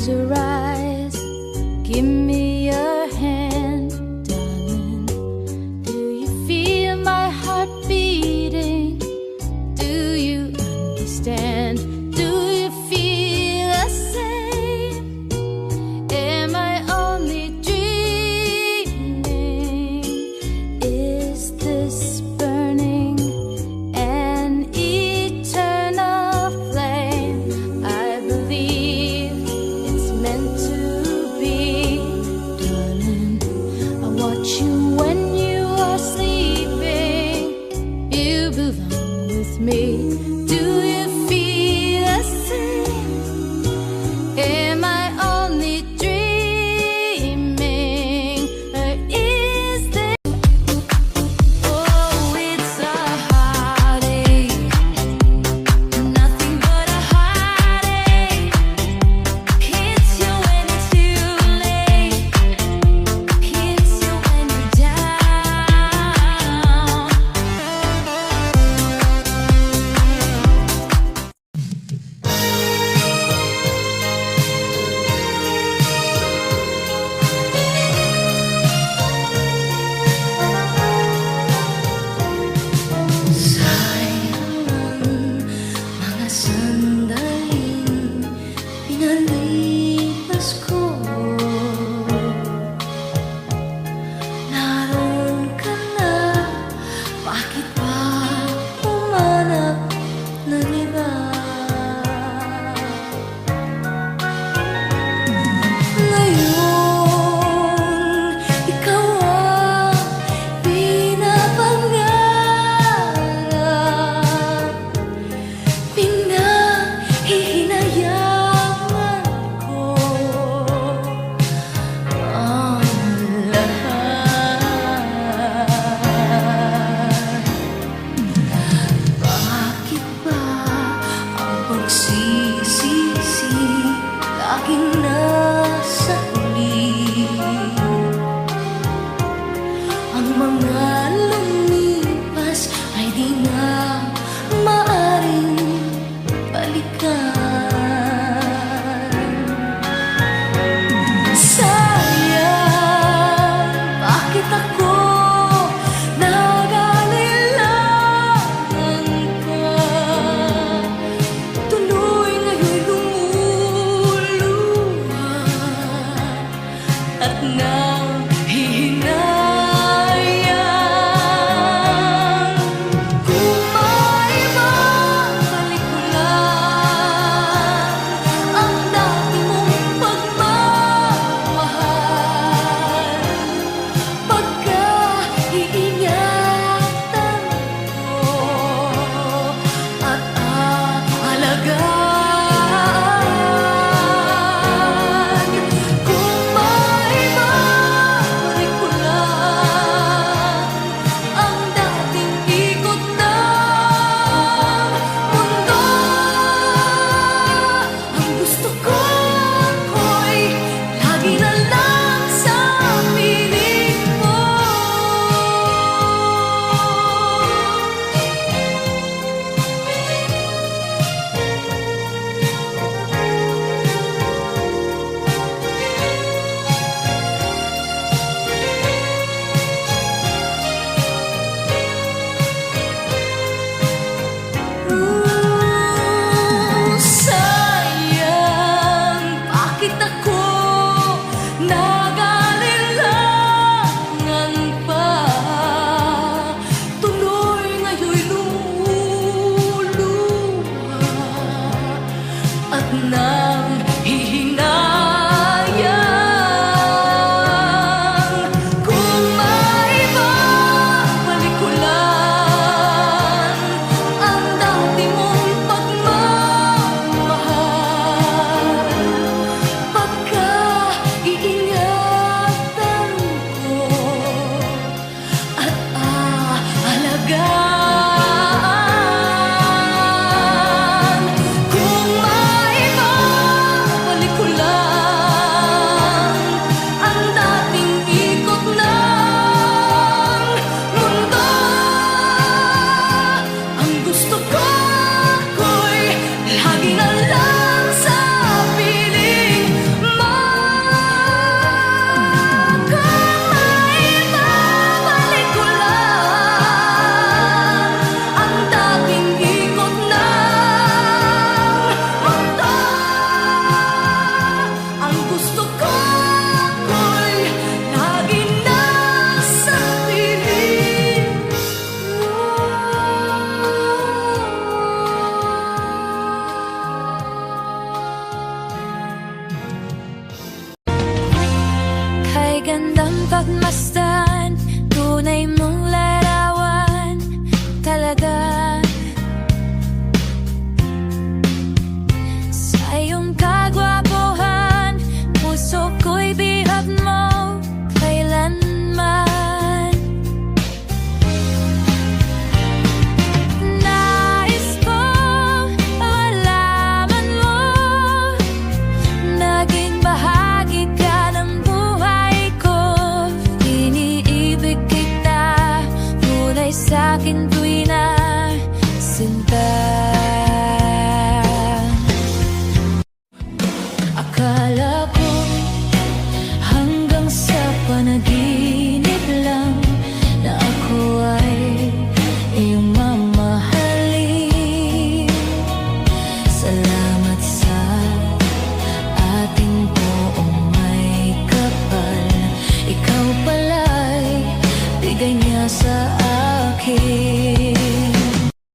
Close your eyes, give me your hand, darling. Do you feel my heart beating? Do you understand? Do you feel the same? Am I only dreaming? Is this burning an eternal flame? I believe it's meant to be, darling. I watch you when you are sleeping. You belong with me. Do you feel the same? Am I only dreaming? Or is there? Oh, it's a heartache, nothing but a heartache. Hits you when it's too late, hits you when you're down. ibigay niya sa akin.